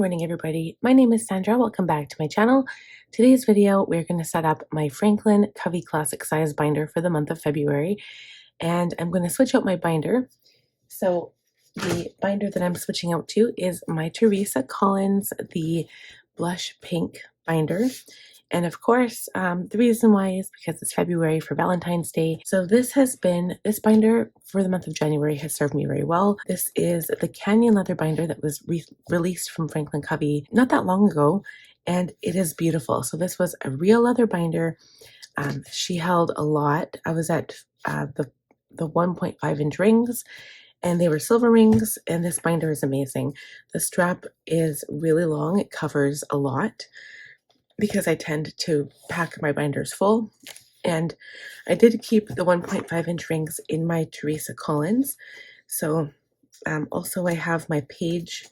morning, everybody. My name is Sandra. Welcome back to my channel. Today's video, we're going to set up my Franklin Covey Classic Size binder for the month of February, and I'm going to switch out my binder. So the binder that I'm switching out to is my Teresa Collins, the blush pink binder. And of course, the reason why is because it's February for Valentine's Day. So this binder for the month of January has served me very well. This is the Canyon leather binder that was released from Franklin Covey not that long ago, and it is beautiful. So this was a real leather binder. She held a lot. I was at the 1.5 inch rings, and they were silver rings, and this binder is amazing. The strap is really long. It covers a lot, because I tend to pack my binders full. And I did keep the 1.5 inch rings in my Teresa Collins. So also I have my page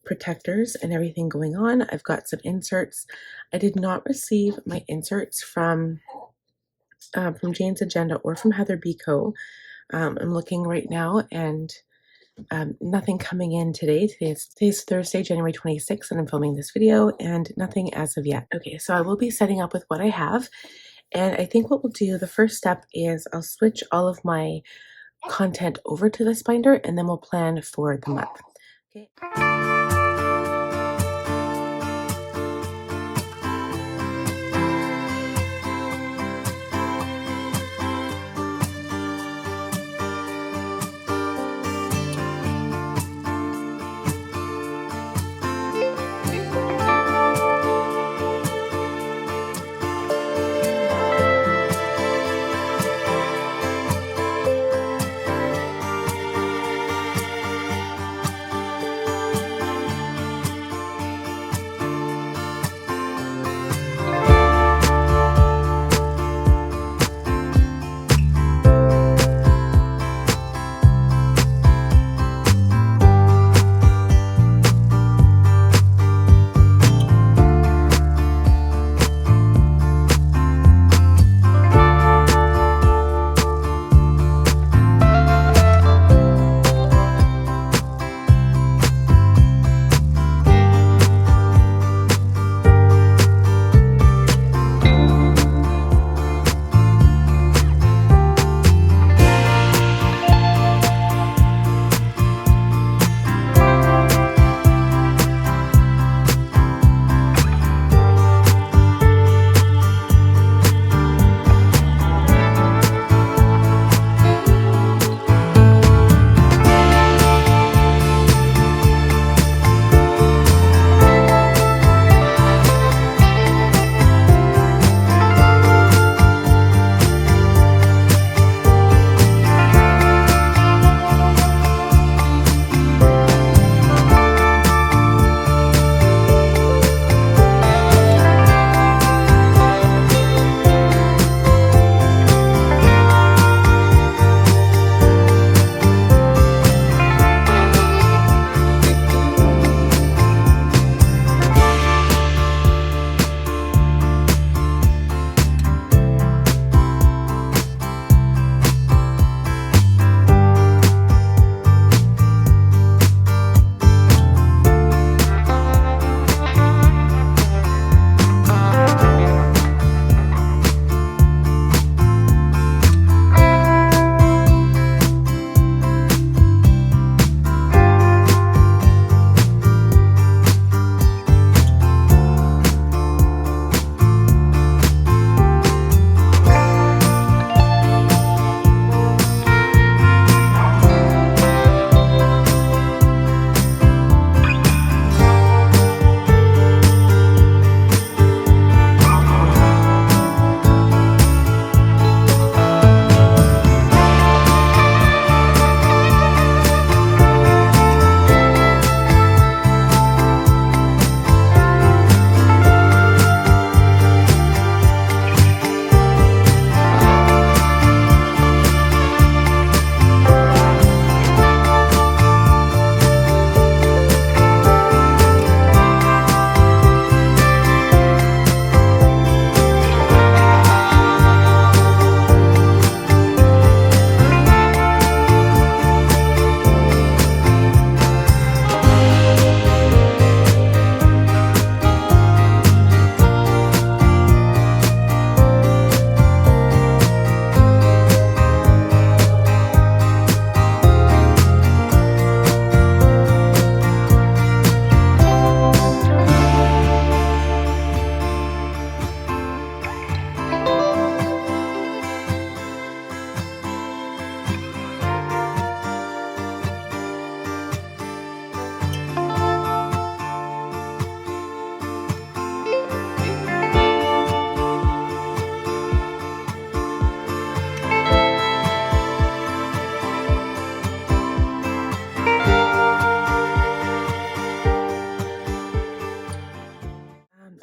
protectors and everything going on. I've got some inserts. I did not receive my inserts from Jane's Agenda or from Heather Biko. I'm looking right now, and nothing coming in today. Today's Thursday, January 26th, and I'm filming this video, and nothing as of yet. Okay, so I will be setting up with what I have, and I think what we'll do, the first step is I'll switch all of my content over to this binder, and then we'll plan for the month. Okay.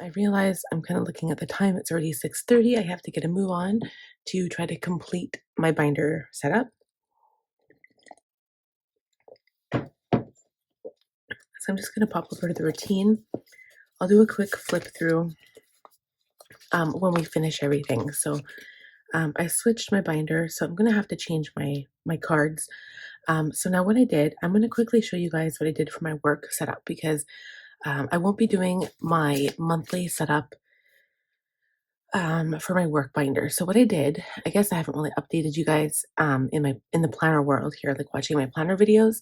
I realize I'm kind of looking at the time. It's already 6:30. I have to get a move on to try to complete my binder setup. So I'm just going to pop over to the routine. I'll do a quick flip through when we finish everything. So I switched my binder, so I'm going to have to change my cards. So now what I did, I'm going to quickly show you guys what I did for my work setup, because I won't be doing my monthly setup for my work binder. So what I did, I guess I haven't really updated you guys in the planner world here, like watching my planner videos.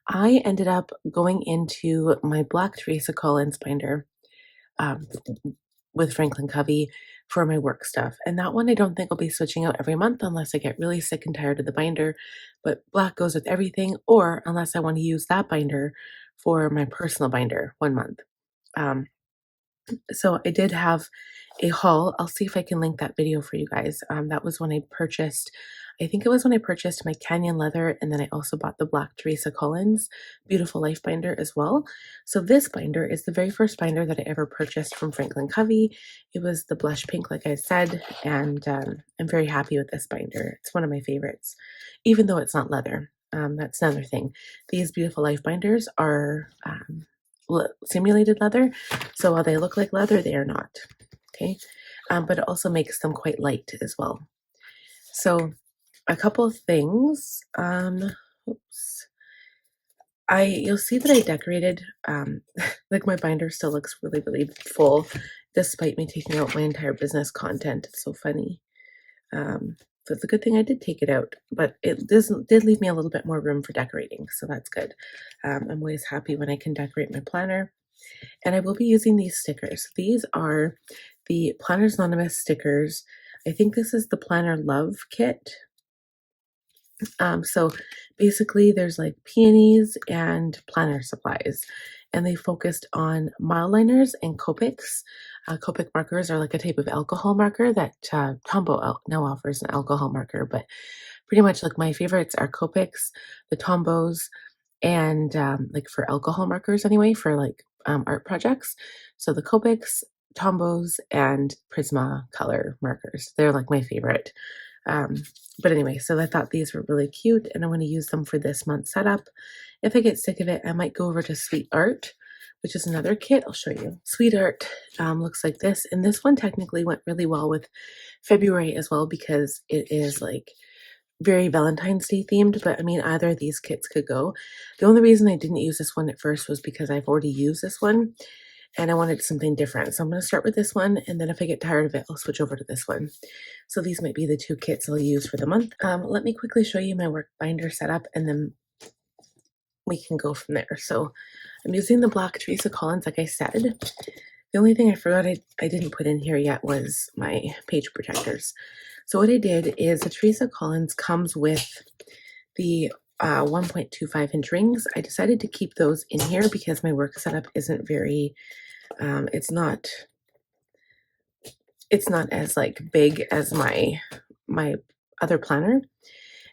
I ended up going into my Black Teresa Collins binder um, with Franklin Covey for my work stuff. And that one I don't think I'll be switching out every month unless I get really sick and tired of the binder. But black goes with everything, or unless I want to use that binder for my personal binder one month. Um, so I did have a haul. I'll see if I can link that video for you guys. That was when I purchased, I think it was when I purchased my Canyon leather, and then I also bought the Black Teresa Collins Beautiful Life binder as well. So this binder is the very first binder that I ever purchased from Franklin Covey. It was the blush pink, like I said, and I'm very happy with this binder. It's one of my favorites, even though it's not leather. That's another thing. These Beautiful Life binders are simulated leather, so while they look like leather, they are not. Okay, but it also makes them quite light as well. So a couple of things. Oops. You'll see that I decorated, like my binder still looks really, really full, despite me taking out my entire business content. It's so funny. So it's a good thing I did take it out, but it did leave me a little bit more room for decorating, so that's good. I'm always happy when I can decorate my planner. And I will be using these stickers. These are the Planners Anonymous stickers. I think this is the Planner Love kit. So basically there's like peonies and planner supplies, and they focused on mile liners and Copics. Copic markers are like a type of alcohol marker that Tombow now offers an alcohol marker, but pretty much like my favorites are Copics, the Tombows, and like for alcohol markers anyway, for like art projects. So the Copics, Tombows, and Prismacolor markers. They're like my favorite. But anyway, so I thought these were really cute, and I want to use them for this month's setup. If I get sick of it, I might go over to Sweet Art, which is another kit. I'll show you. Sweet Art looks like this, and this one technically went really well with February as well, because it is like very Valentine's Day themed, but I mean, either of these kits could go. The only reason I didn't use this one at first was because I've already used this one, and I wanted something different. So I'm going to start with this one, and then if I get tired of it, I'll switch over to this one. So these might be the two kits I'll use for the month. Let me quickly show you my work binder setup, and then we can go from there. So I'm using the Black Teresa Collins, like I said. The only thing I forgot I didn't put in here yet was my page protectors. So what I did is the Teresa Collins comes with the 1.25 inch rings. I decided to keep those in here because my work setup isn't very, it's not as like big as my other planner.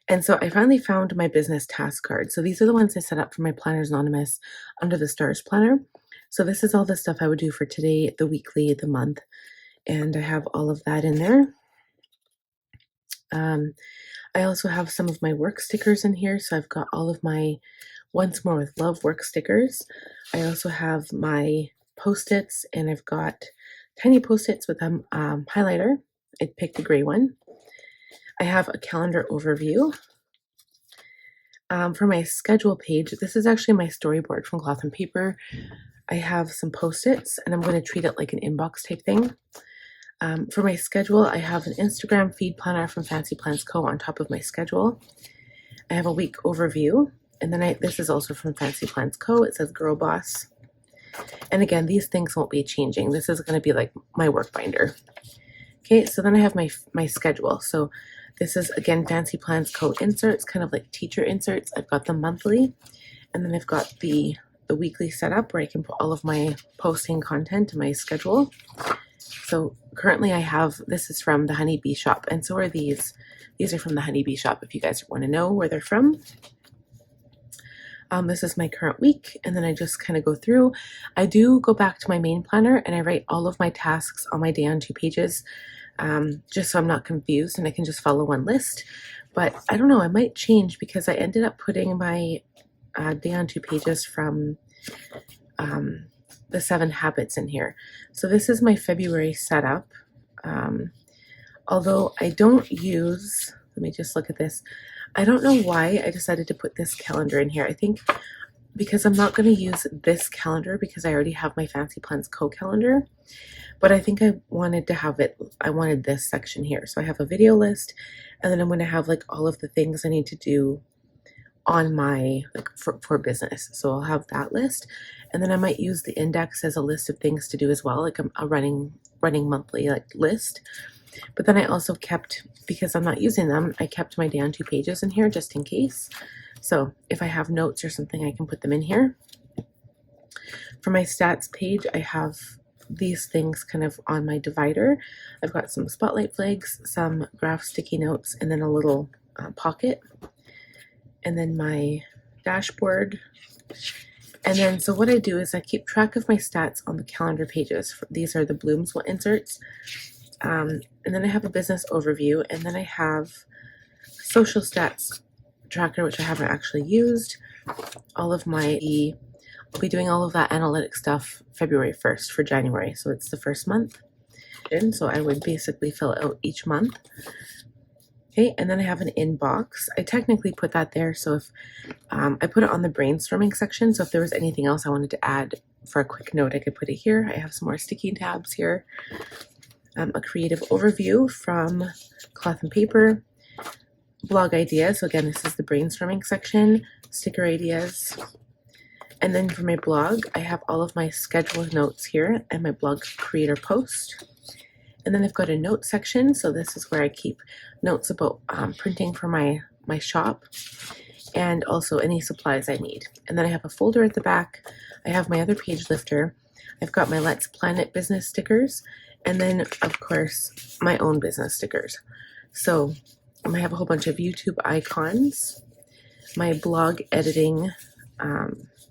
And so I finally found my business task card. So these are the ones I set up for my Planners Anonymous under the Stars planner. So this is all the stuff I would do for today, the weekly, the month, and I have all of that in there. I also have some of my work stickers in here. So I've got all of my Once More with Love work stickers. I also have my Post-its, and I've got tiny Post-its with a highlighter. I picked the gray one. I have a calendar overview. For my schedule page, this is actually my storyboard from Cloth and Paper. I have some Post-its, and I'm going to treat it like an inbox type thing. For my schedule, I have an Instagram feed planner from Fancy Plans Co. on top of my schedule. I have a week overview, and then this is also from Fancy Plans Co. It says Girl Boss. And again, these things won't be changing. This is going to be like my work binder. Okay, so then I have my schedule. So this is, again, Fancy Plans Co. inserts, kind of like teacher inserts. I've got them monthly, and then I've got the weekly setup where I can put all of my posting content to my schedule. So currently I have, this is from the Honeybee Shop, and so are these. These are from the Honeybee Shop if you guys want to know where they're from. This is my current week, and then I just kind of go through. I do go back to my main planner and I write all of my tasks on my day on 2 pages, just so I'm not confused and I can just follow one list. But I don't know, I might change because I ended up putting my day on 2 pages from the 7 habits in here. So this is my February setup. Although I don't use, let me just look at this. I don't know why I decided to put this calendar in here. I think because I'm not going to use this calendar because I already have my Fancy Plans co-calendar. But I think I wanted to have it, I wanted this section here. So I have a video list, and then I'm going to have like all of the things I need to do on my, like for business. So I'll have that list. And then I might use the index as a list of things to do as well, like a running monthly like list. But then I also kept, because I'm not using them, I kept my day on 2 pages in here just in case. So if I have notes or something, I can put them in here. For my stats page, I have these things kind of on my divider. I've got some spotlight flags, some graph sticky notes, and then a little pocket. And then my dashboard. And then, so what I do is I keep track of my stats on the calendar pages. These are the Bloomsville inserts. And then I have a business overview, and then I have social stats tracker, which I haven't actually used. All of my, I'll be doing all of that analytic stuff February 1st for January. So it's the first month. And so I would basically fill it out each month. Okay, and then I have an inbox. I technically put that there, so if I put it on the brainstorming section, so if there was anything else I wanted to add for a quick note, I could put it here. I have some more sticky tabs here. A creative overview from Cloth and Paper. Blog ideas, so again, this is the brainstorming section. Sticker ideas. And then for my blog, I have all of my scheduled notes here and my blog creator post. And then I've got a note section, so this is where I keep notes about printing for my shop and also any supplies I need. And then I have a folder at the back. I have my other page lifter. I've got my Let's Planet business stickers, and then of course my own business stickers. So I have a whole bunch of YouTube icons, my blog editing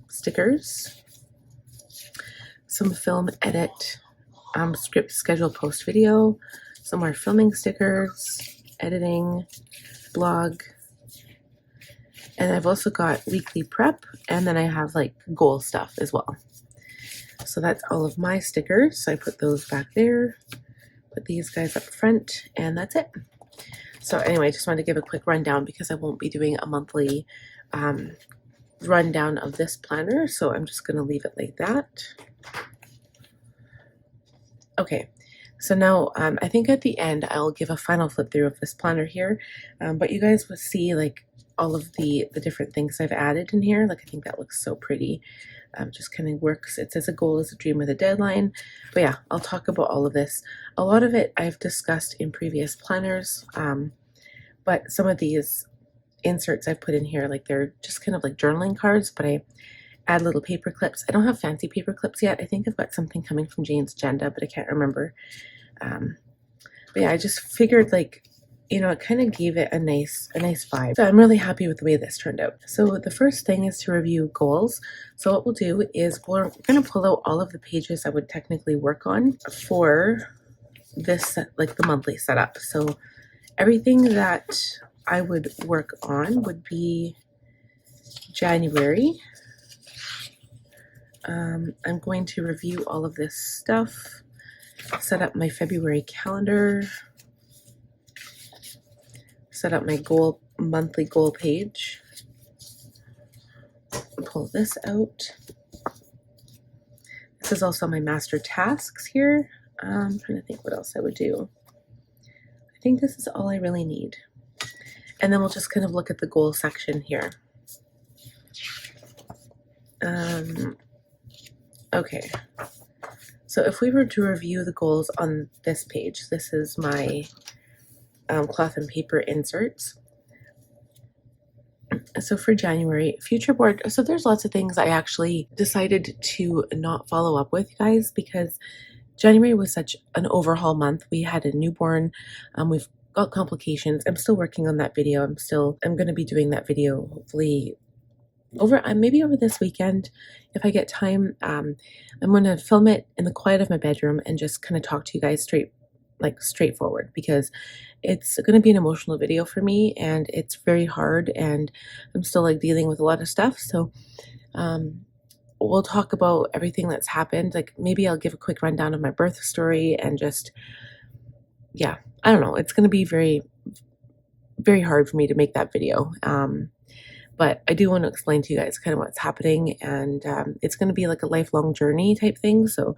stickers, some film edit, script schedule post video, some more filming stickers, editing, blog, and I've also got weekly prep, and then I have like goal stuff as well. So that's all of my stickers. So I put those back there, put these guys up front, and that's it. So anyway, I just wanted to give a quick rundown because I won't be doing a monthly rundown of this planner, so I'm just going to leave it like that. Okay, so now I think at the end I'll give a final flip through of this planner here, but you guys will see like all of the different things I've added in here. Like I think that looks so pretty. Just kind of works. It says a goal is a dream with a deadline. But yeah, I'll talk about all of this. A lot of it I've discussed in previous planners, but some of these inserts I've put in here, like they're just kind of like journaling cards, but I add little paper clips. I don't have fancy paper clips yet. I think I've got something coming from Jane's Agenda, but I can't remember. But yeah, I just figured like, you know, it kind of gave it a nice vibe. So I'm really happy with the way this turned out. So the first thing is to review goals. So what we'll do is we're going to pull out all of the pages I would technically work on for this, like the monthly setup. So everything that I would work on would be January. I'm going to review all of this stuff, set up my February calendar, set up my monthly goal page, pull this out. This is also my master tasks here. I'm trying to think what else I would do. I think this is all I really need. And then we'll just kind of look at the goal section here. Okay, so if we were to review the goals on this page, this is my cloth and paper inserts. So for January, future board, so there's lots of things I actually decided to not follow up with, guys, because January was such an overhaul month. We had a newborn, we've got complications. I'm still working on that video. I'm going to be doing that video hopefully maybe over this weekend, if I get time, I'm going to film it in the quiet of my bedroom and just kind of talk to you guys straightforward, because it's going to be an emotional video for me, and it's very hard, and I'm still like dealing with a lot of stuff. So um, we'll talk about everything that's happened. Like maybe I'll give a quick rundown of my birth story, and just, yeah, I don't know. It's going to be very, very hard for me to make that video. But I do want to explain to you guys kind of what's happening, and it's going to be like a lifelong journey type thing. So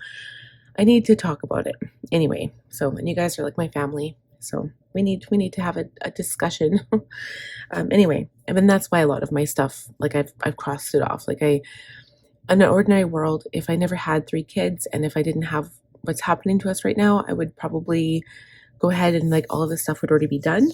I need to talk about it anyway. So, and you guys are like my family, so we need to have a discussion. Anyway, and then that's why a lot of my stuff, like I've crossed it off. Like in an ordinary world, if I never had 3 kids, and if I didn't have what's happening to us right now, I would probably go ahead and like all of this stuff would already be done.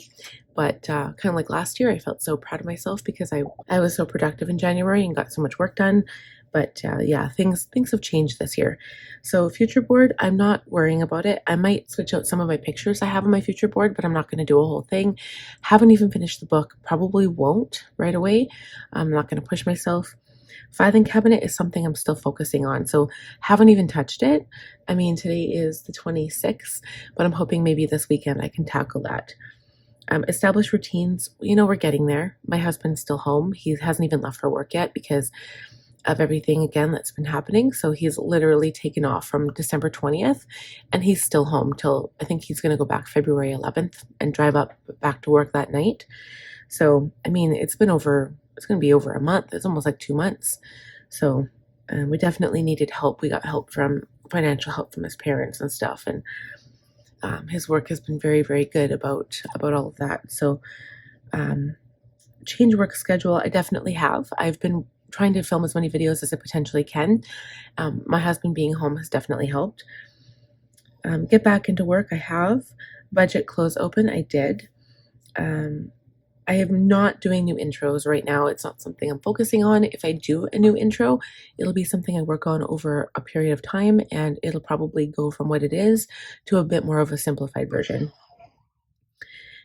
But kind of like last year, I felt so proud of myself because I was so productive in January and got so much work done. But yeah, things have changed this year. So future board, I'm not worrying about it. I might switch out some of my pictures I have on my future board, but I'm not going to do a whole thing. Haven't even finished the book. Probably won't right away. I'm not going to push myself. Filing cabinet is something I'm still focusing on. So haven't even touched it. I mean, today is the 26th, but I'm hoping maybe this weekend I can tackle that. Establish routines. We're getting there. My husband's still home. He hasn't even left for work yet because of everything again that's been happening. So he's literally taken off from December 20th, and he's still home till I think he's going to go back February 11th and drive up back to work that night. So, I mean, it's going to be over a month. It's almost like 2 months. So we definitely needed help. We got financial help from his parents and stuff. And his work has been very, very good about all of that. So change work schedule, I definitely have. I've been trying to film as many videos as I potentially can. My husband being home has definitely helped. Get back into work, I have. Budget close open, I did. I am not doing new intros right now. It's not something I'm focusing on. If I do a new intro, it'll be something I work on over a period of time, and it'll probably go from what it is to a bit more of a simplified version.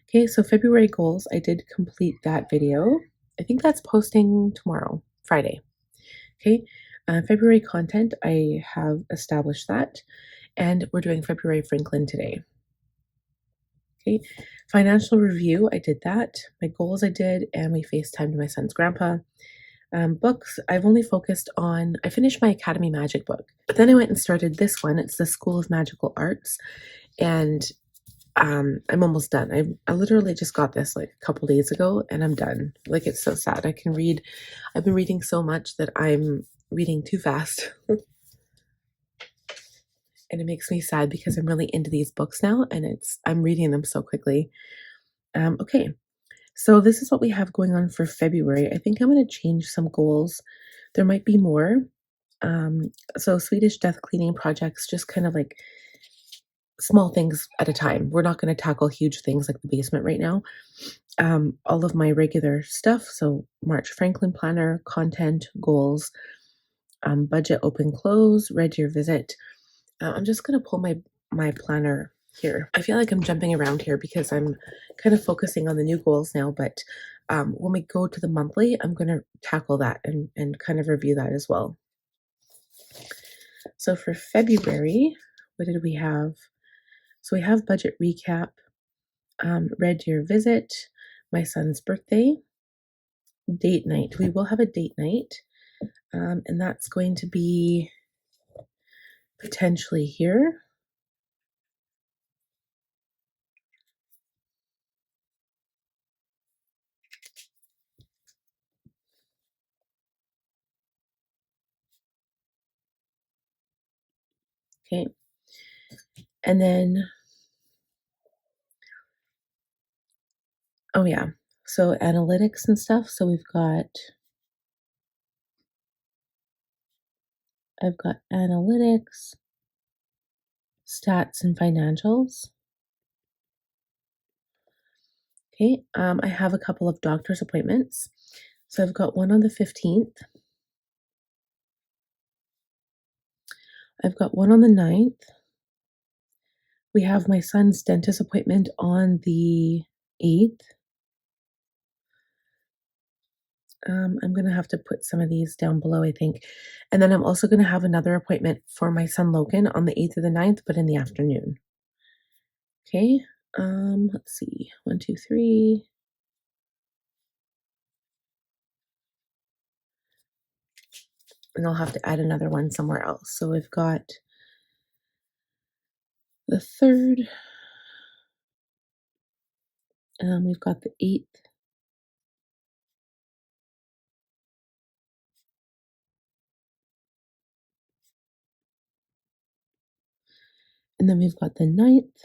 Okay, so February goals, I did complete that video. I think that's posting tomorrow, Friday. Okay, February content, I have established that, and we're doing February Franklin today. Okay, financial review, I did that. My goals, I did, and we FaceTimed my son's grandpa. Books, I've only focused on, I finished my Academy Magic book, but then I went and started this one. It's the School of Magical Arts, and I'm almost done. I literally just got this like a couple days ago, and I'm done. Like, it's so sad. I've been reading so much that I'm reading too fast. And it makes me sad because I'm really into these books now, and I'm reading them so quickly. Okay, so this is what we have going on for February. I think I'm going to change some goals. There might be more. So Swedish death cleaning projects, just kind of like small things at a time. We're not going to tackle huge things like the basement right now. All of my regular stuff. So March Franklin planner, content, goals, budget, open, close, read your visit. I'm just going to pull my planner here. I feel like I'm jumping around here because I'm kind of focusing on the new goals now, but when we go to the monthly, I'm going to tackle that and kind of review that as well. So for February, what did we have? So we have budget recap, read your visit, my son's birthday, date night. We will have a date night, and that's going to be potentially here. Okay. And then, oh yeah, so analytics and stuff. So I've got analytics, stats, and financials. Okay, I have a couple of doctor's appointments. So I've got one on the 15th. I've got one on the 9th. We have my son's dentist appointment on the 8th. I'm going to have to put some of these down below, I think. And then I'm also going to have another appointment for my son Logan on the 8th or the 9th, but in the afternoon. Okay. Let's see. 1, 2, 3. And I'll have to add another one somewhere else. So we've got the 3rd. We've got the 8th. And then we've got the 9th.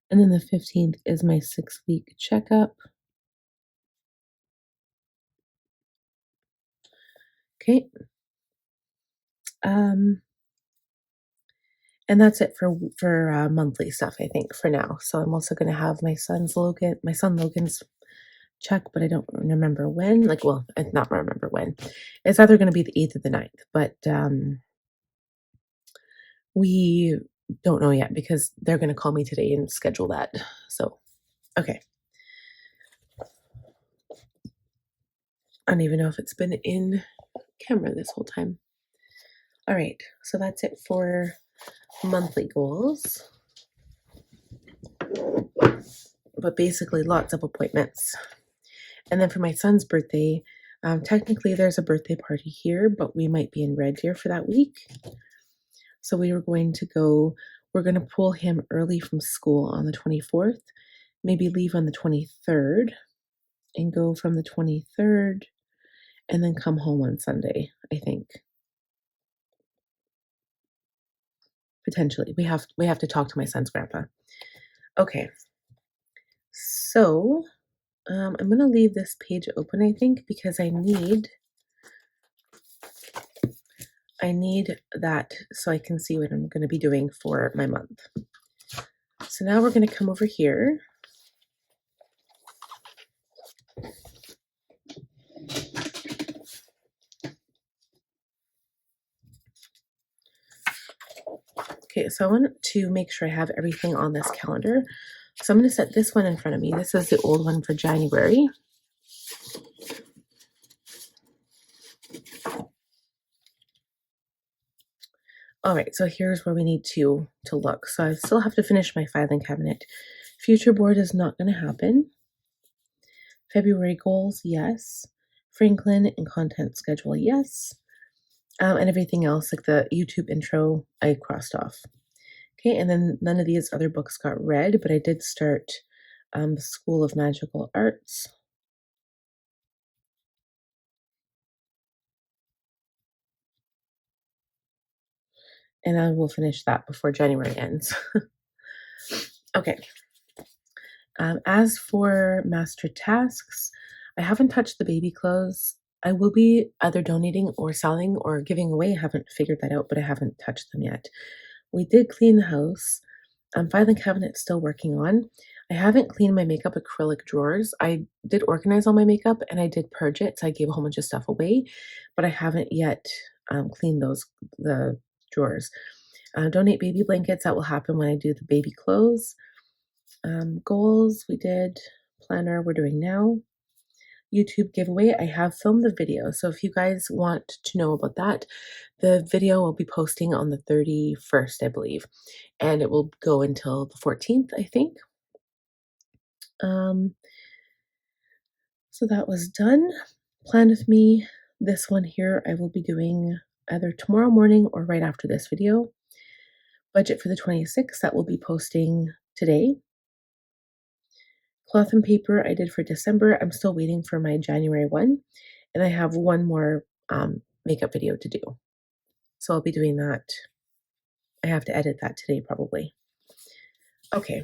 And then the 15th is my 6-week checkup. Okay. And that's it for monthly stuff, I think, for now. So I'm also going to have my son Logan's check, but I don't remember when. Like, well, not remember when. It's either going to be the 8th or the 9th, but we don't know yet because they're going to call me today and schedule that. So, okay. I don't even know if it's been in camera this whole time. All right, so that's it for monthly goals. But basically lots of appointments. And then for my son's birthday, technically there's a birthday party here, but we might be in Red Deer for that week. So we're going to pull him early from school on the 24th, maybe leave on the 23rd and go from the 23rd and then come home on Sunday, I think. Potentially. We have to talk to my son's grandpa. Okay. So I'm going to leave this page open, I think, because I need that so I can see what I'm going to be doing for my month. So now we're going to come over here. Okay, so I want to make sure I have everything on this calendar. So I'm going to set this one in front of me. This is the old one for January. All right, so here's where we need to look. So I still have to finish my filing cabinet. Future board is not going to happen. February goals, yes. Franklin and content schedule, yes. And everything else, like the YouTube intro, I crossed off. Okay, and then none of these other books got read, but I did start the School of Magical Arts. And I will finish that before January ends. Okay. As for master tasks, I haven't touched the baby clothes. I will be either donating or selling or giving away. I haven't figured that out, but I haven't touched them yet. We did clean the house. Filing cabinet still working on. I haven't cleaned my makeup acrylic drawers. I did organize all my makeup and I did purge it, so I gave a whole bunch of stuff away, but I haven't yet cleaned the drawers. Donate baby blankets. That will happen when I do the baby clothes. Goals we did. Planner we're doing now. YouTube giveaway. I have filmed the video, so if you guys want to know about that, the video will be posting on the 31st, I believe, and it will go until the 14th, I think. So that was done. Plan with me. This one here I will be doing either tomorrow morning or right after this video. Budget for the 26th, that will be posting today. Cloth and paper I did for December. I'm still waiting for my January one, and I have one more makeup video to do. So I'll be doing that. I have to edit that today probably. Okay,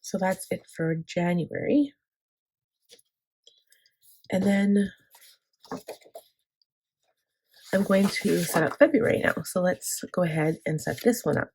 so that's it for January. And then I'm going to set up February now. So let's go ahead and set this one up.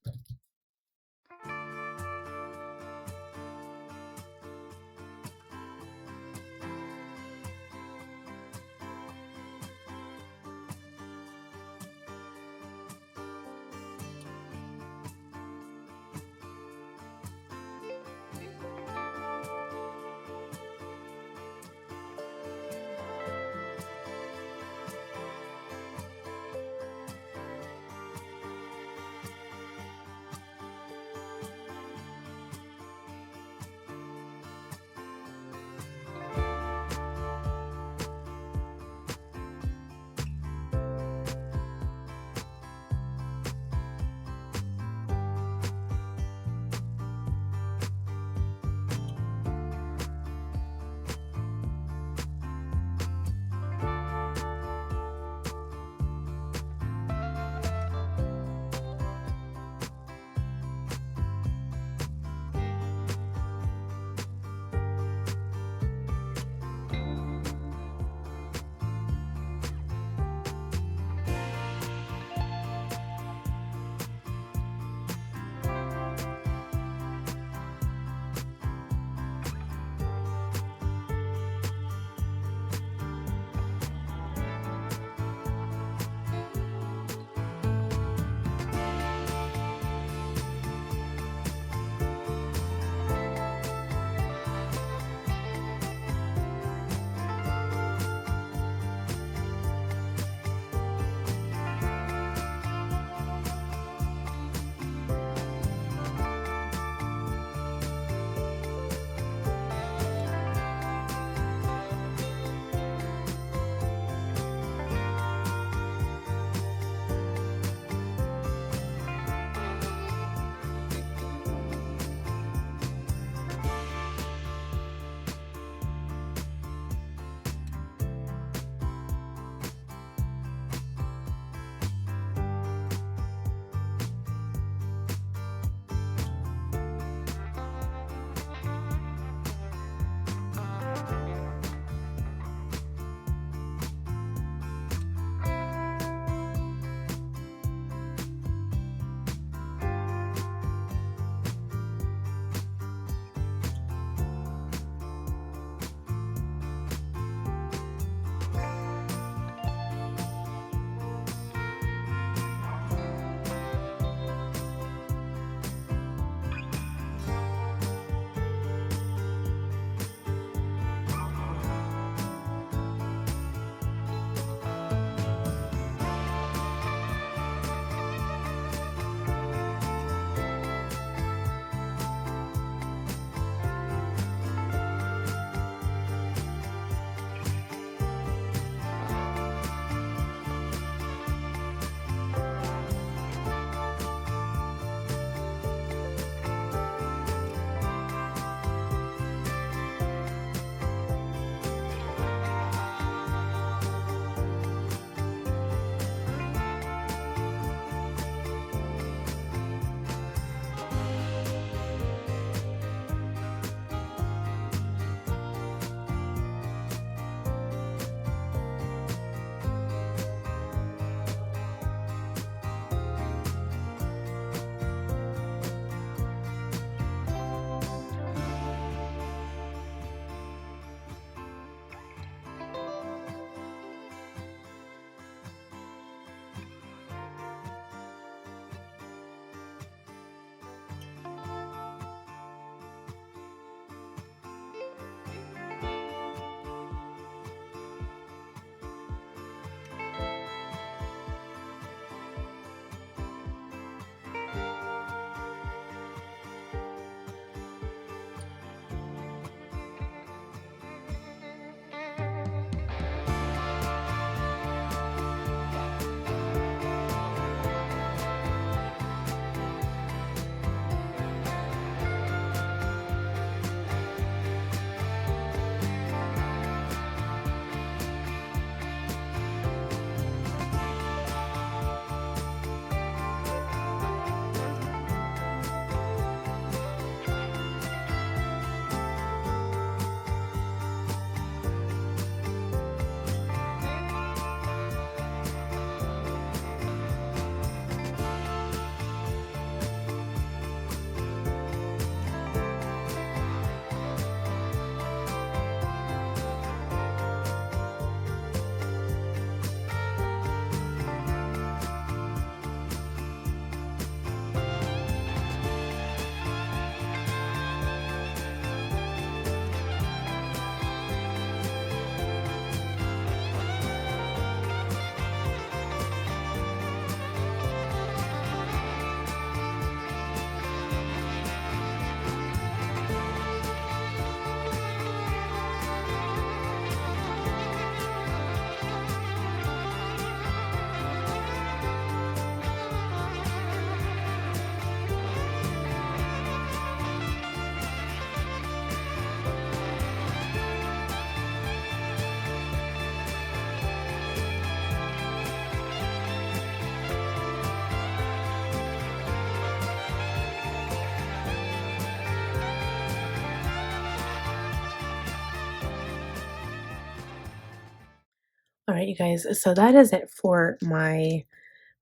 Alright, you guys, so that is it for my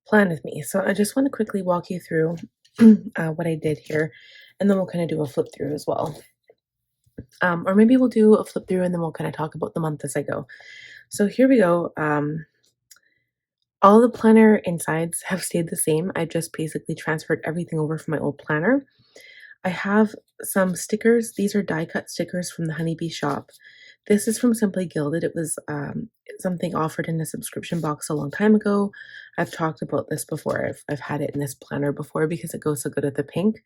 plan with me. So I just want to quickly walk you through what I did here, and then we'll kind of do a flip through as well. Or maybe we'll do a flip through and then we'll kind of talk about the month as I go. So here we go. All the planner insides have stayed the same. I just basically transferred everything over from my old planner. I have some stickers. These are die cut stickers from the Honeybee shop. This is from Simply Gilded. It was something offered in a subscription box a long time ago. I've talked about this before. I've had it in this planner before because it goes so good with the pink.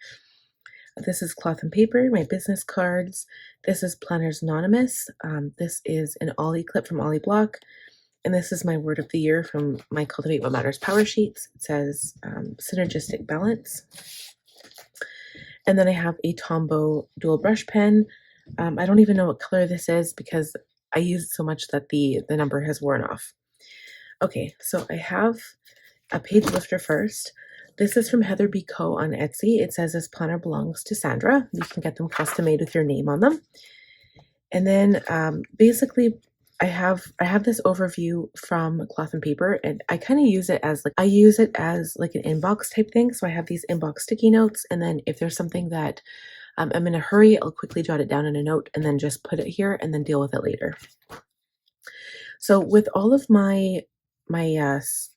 This is cloth and paper, my business cards. This is Planners Anonymous. This is an Ollie clip from Ollie Block. And this is my word of the year from my Cultivate What Matters power sheets. It says synergistic balance. And then I have a Tombow dual brush pen. I don't even know what color this is because I use it so much that the number has worn off. Okay, so I have a page lifter first. This is from Heather B. Co. on Etsy. It says this planner belongs to Sandra. You can get them custom made with your name on them. And then basically I have this overview from Cloth and Paper, and I kind of use it as like an inbox type thing. So I have these inbox sticky notes, and then if there's something that I'm in a hurry, I'll quickly jot it down in a note and then just put it here and then deal with it later. So with all of my dividers,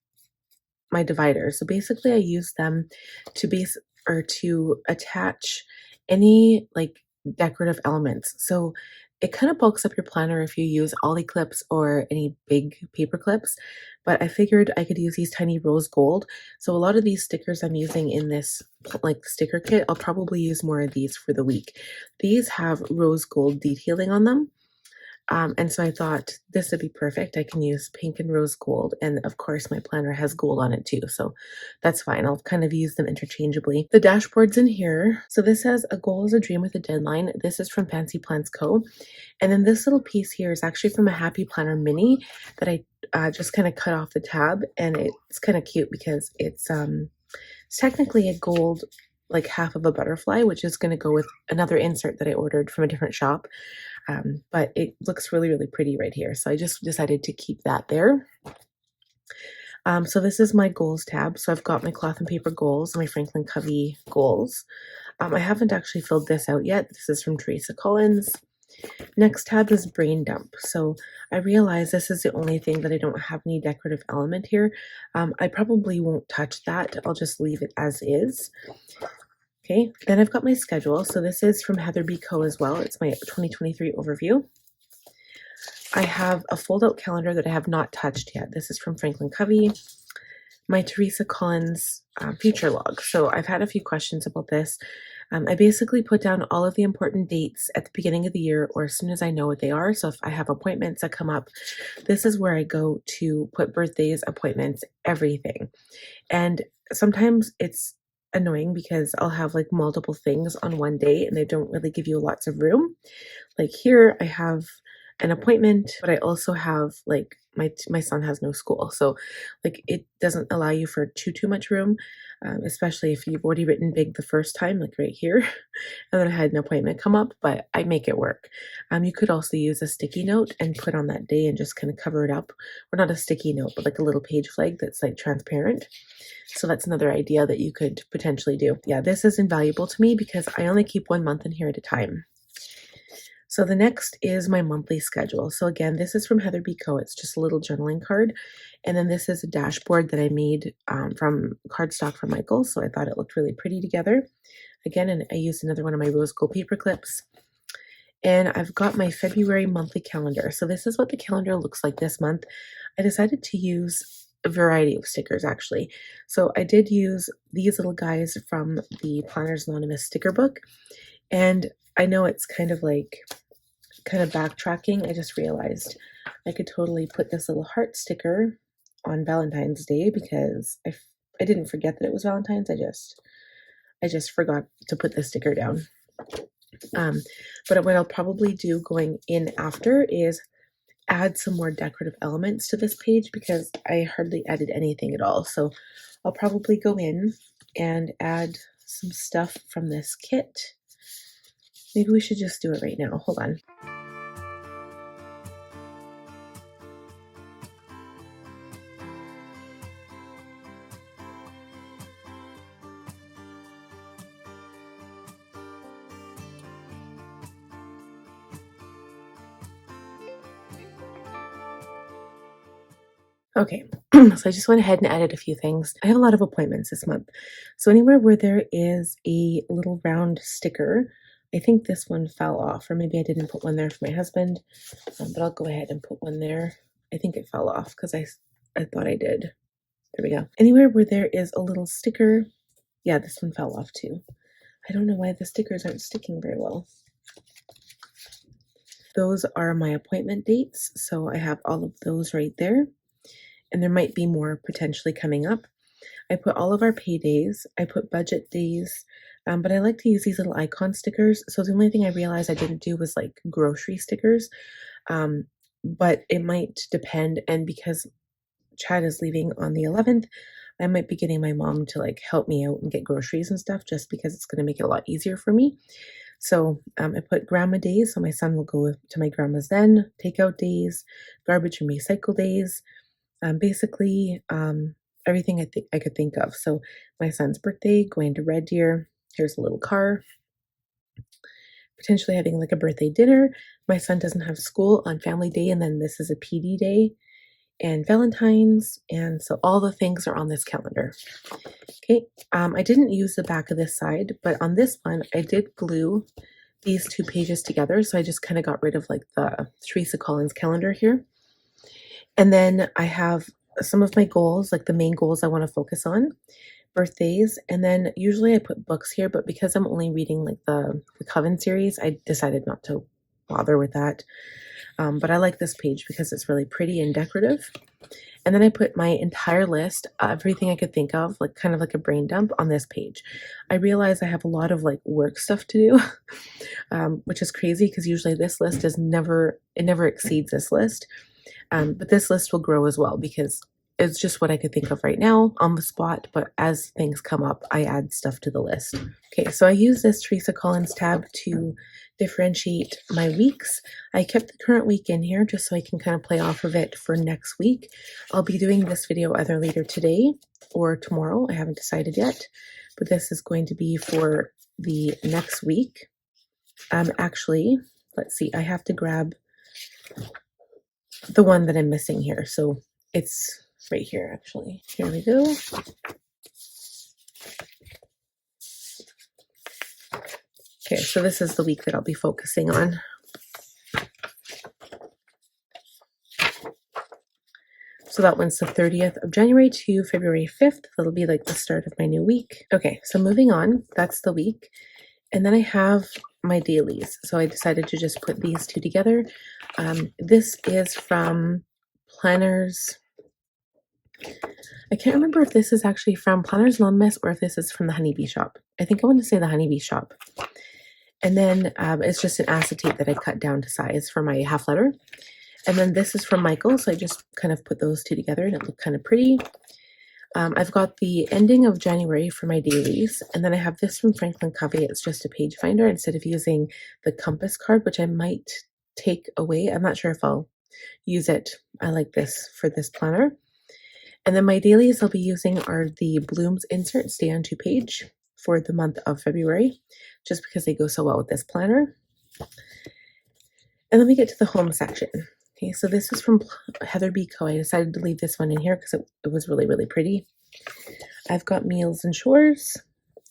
so basically I use them to attach any like decorative elements. So it kind of bulks up your planner if you use Ollie clips or any big paper clips, but I figured I could use these tiny rose gold. So a lot of these stickers I'm using in this like sticker kit, I'll probably use more of these for the week. These have rose gold detailing on them. And so I thought this would be perfect. I can use pink and rose gold. And of course, my planner has gold on it too. So that's fine. I'll kind of use them interchangeably. The dashboard's in here. So this says a goal is a dream with a deadline. This is from Fancy Plans Co. And then this little piece here is actually from a Happy Planner Mini that I just kind of cut off the tab. And it's kind of cute because it's technically a gold, like half of a butterfly, which is going to go with another insert that I ordered from a different shop. But it looks really, really pretty right here. So I just decided to keep that there. So this is my goals tab. So I've got my Cloth and Paper goals, my Franklin Covey goals. I haven't actually filled this out yet. This is from Teresa Collins. Next tab is brain dump. So I realize this is the only thing that I don't have any decorative element here. I probably won't touch that. I'll just leave it as is. Okay, then I've got my schedule. So this is from Heather B. Co. as well. It's my 2023 overview. I have a fold-out calendar that I have not touched yet. This is from Franklin Covey. My Teresa Collins future log. So I've had a few questions about this. I basically put down all of the important dates at the beginning of the year or as soon as I know what they are. So if I have appointments that come up, this is where I go to put birthdays, appointments, everything. And sometimes it's annoying because I'll have like multiple things on one day and they don't really give you lots of room. Like here I have an appointment, but I also have like my son has no school. So like it doesn't allow you for too much room, especially if you've already written big the first time, like right here. And then I had an appointment come up, but I make it work. You could also use a sticky note and put on that day and just kind of cover it up. Or not a sticky note, but like a little page flag that's like transparent. So that's another idea that you could potentially do. Yeah, this is invaluable to me because I only keep 1 month in here at a time. So the next is my monthly schedule. So again, this is from Heather B. Co. It's just a little journaling card. And then this is a dashboard that I made from cardstock from Michael. So I thought it looked really pretty together. Again, and I used another one of my rose gold paper clips. And I've got my February monthly calendar. So this is what the calendar looks like this month. I decided to use a variety of stickers actually. So I did use these little guys from the Planners Anonymous sticker book. And I know it's kind of backtracking. I just realized I could totally put this little heart sticker on Valentine's Day because I didn't forget that it was Valentine's. I just forgot to put the sticker down. But what I'll probably do going in after is add some more decorative elements to this page because I hardly added anything at all. So I'll probably go in and add some stuff from this kit. Maybe we should just do it right now. Hold on. Okay, so this is what the calendar looks like this month. I decided to use a variety of stickers actually. So I did use these little guys from the Planners Anonymous sticker book. And I know it's kind of backtracking. I just realized I could totally put this little heart sticker on Valentine's Day because I forgot to put the sticker down. But what I'll probably do going in after is add some more decorative elements to this page because I hardly added anything at all. So I'll probably go in and add some stuff from this kit. Maybe we should just do it right now. Hold on. Okay, so I just went ahead and added a few things. I have a lot of appointments this month. So anywhere where there is a little round sticker, I think this one fell off, or maybe I didn't put one there for my husband, but I'll go ahead and put one there. I think it fell off because I thought I did. There we go. Anywhere where there is a little sticker, yeah, this one fell off too. I don't know why the stickers aren't sticking very well. Those are my appointment dates, so I have all of those right there. And there might be more potentially coming up. I put all of our paydays, I put budget days, but I like to use these little icon stickers. So the only thing I realized I didn't do was like grocery stickers, but it might depend. And because Chad is leaving on the 11th, I might be getting my mom to like help me out and get groceries and stuff just because it's going to make it a lot easier for me. So I put grandma days, so my son will go to my grandma's then, takeout days, garbage and recycle days, basically everything I could think of. So my son's birthday, going to Red Deer, here's a little car, potentially having like a birthday dinner. My son doesn't have school on family day, and then this is a PD day, and Valentine's, and so all the things are on this calendar. Okay, I didn't use the back of this side, but on this one I did glue these two pages together, so I just kind of got rid of like the Teresa Collins calendar here. And then I have some of my goals, like the main goals I want to focus on, birthdays, and then usually I put books here, but because I'm only reading like the Covey series, I decided not to bother with that. But I like this page because it's really pretty and decorative. And then I put my entire list, everything I could think of, like kind of like a brain dump on this page. I realize I have a lot of like work stuff to do, which is crazy because usually this list never exceeds this list. But this list will grow as well because it's just what I could think of right now on the spot. But as things come up, I add stuff to the list. Okay, so I use this Teresa Collins tab to differentiate my weeks. I kept the current week in here just so I can kind of play off of it for next week. I'll be doing this video either later today or tomorrow. I haven't decided yet, but this is going to be for the next week. Actually, let's see, I have to grab the one that I'm missing here. So it's right here, actually. Here we go. Okay, so this is the week that I'll be focusing on. So that one's the 30th of January to February 5th. That'll be like the start of my new week. Okay, so moving on, that's the week. And then I have my dailies. So I decided to just put these two together. This is from Planners. I can't remember if this is actually from Planners Anonymous or if this is from the Honeybee Shop. I think I want to say the Honeybee Shop. And then it's just an acetate that I cut down to size for my half letter. And then this is from Michael, so I just kind of put those two together and it looked kind of pretty. I've got the ending of January for my dailies, and then I have this from Franklin Covey. It's just a page finder instead of using the compass card, which I might take away. I'm not sure if I'll use it. I like this for this planner. And then my dailies I'll be using are the Blooms insert Stay on 2 page for the month of February, just because they go so well with this planner. And then we get to the home section. Okay, so this is from Heather B. Co. I decided to leave this one in here because it was really, really pretty. I've got Meals and Chores.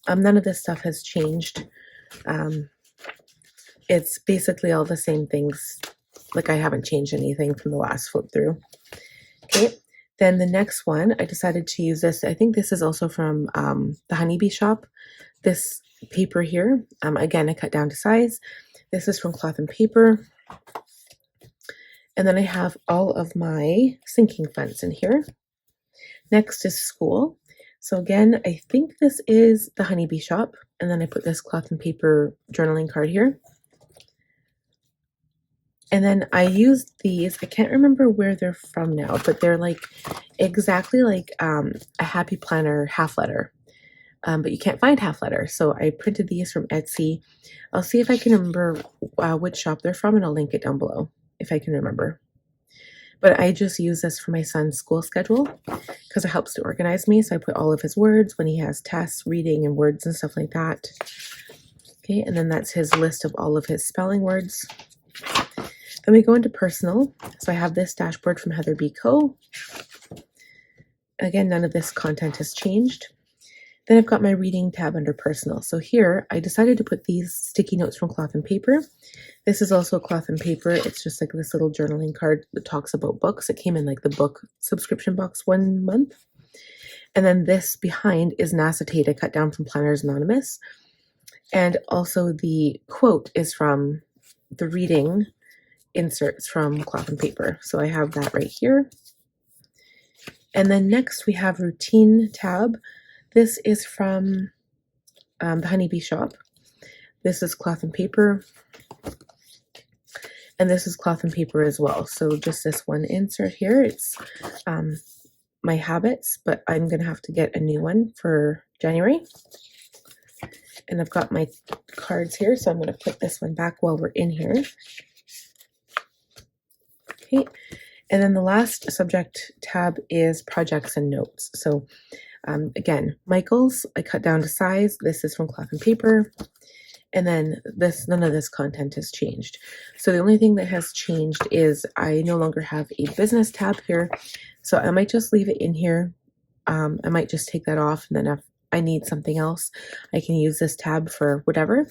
None of this stuff has changed. It's basically all the same things. Like I haven't changed anything from the last flip through. Okay, then the next one, I decided to use this. I think this is also from the Honeybee Shop. This paper here, again, I cut down to size. This is from Cloth and Paper. And then I have all of my sinking funds in here. Next is school. So again, I think this is the Honeybee Shop. And then I put this Cloth and Paper journaling card here. And then I used these, I can't remember where they're from now, but they're like exactly like a Happy Planner half letter. But you can't find half letter. So I printed these from Etsy. I'll see if I can remember which shop they're from, and I'll link it down below if I can remember. But I just use this for my son's school schedule because it helps to organize me. So I put all of his words when he has tests, reading and words and stuff like that. Okay, and then that's his list of all of his spelling words. Then we go into personal. So I have this dashboard from Heather B. Co. Again, none of this content has changed. Then I've got my reading tab under personal. So here I decided to put these sticky notes from cloth and paper. This is also cloth and paper. It's just like this little journaling card that talks about books. It came in like the book subscription box 1 month. And then this behind is an acetate I cut down from Planners Anonymous. And also the quote is from the reading inserts from cloth and paper. So I have that right here. And then next we have routine tab. This is from the Honeybee Shop. This is cloth and paper. And this is cloth and paper as well. So just this one insert here. It's my habits, but I'm going to have to get a new one for January. And I've got my cards here, so I'm going to put this one back while we're in here. Okay. And then the last subject tab is projects and notes. So again, Michael's, I cut down to size. This is from cloth and paper. And then none of this content has changed. So the only thing that has changed is I no longer have a business tab here. So I might just leave it in here. I might just take that off, and then if I need something else, I can use this tab for whatever.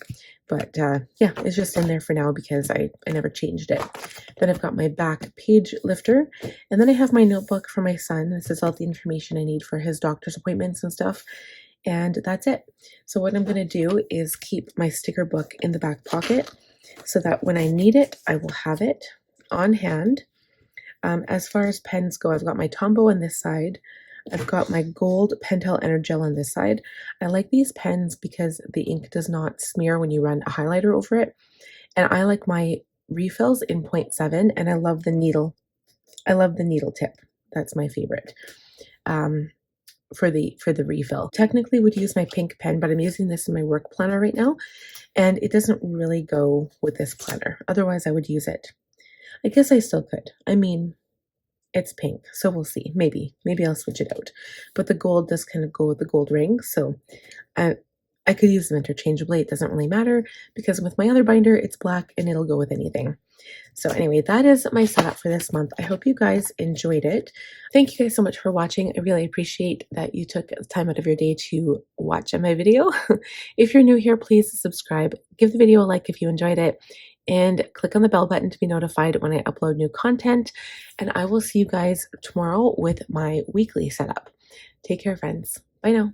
But yeah, it's just in there for now because I never changed it. Then I've got my back page lifter, and then I have my notebook for my son. This is all the information I need for his doctor's appointments and stuff. And that's it. So what I'm going to do is keep my sticker book in the back pocket so that when I need it, I will have it on hand. As far as pens go, I've got my Tombow on this side. I've got my gold Pentel Energel on this side. I like these pens because the ink does not smear when you run a highlighter over it. And I like my refills in 0.7, and I love the needle. I love the needle tip. That's my favorite. For the refill. Technically would use my pink pen, but I'm using this in my work planner right now, and it doesn't really go with this planner. Otherwise I would use it. I guess I still could. I mean, it's pink, so we'll see. Maybe I'll switch it out. But the gold does kind of go with the gold ring, so I could use them interchangeably. It doesn't really matter because with my other binder, it's black and it'll go with anything. So anyway, that is my setup for this month. I hope you guys enjoyed it. Thank you guys so much for watching. I really appreciate that you took the time out of your day to watch my video. If you're new here, please subscribe. Give the video a like if you enjoyed it. And click on the bell button to be notified when I upload new content. And I will see you guys tomorrow with my weekly setup. Take care, friends. Bye now.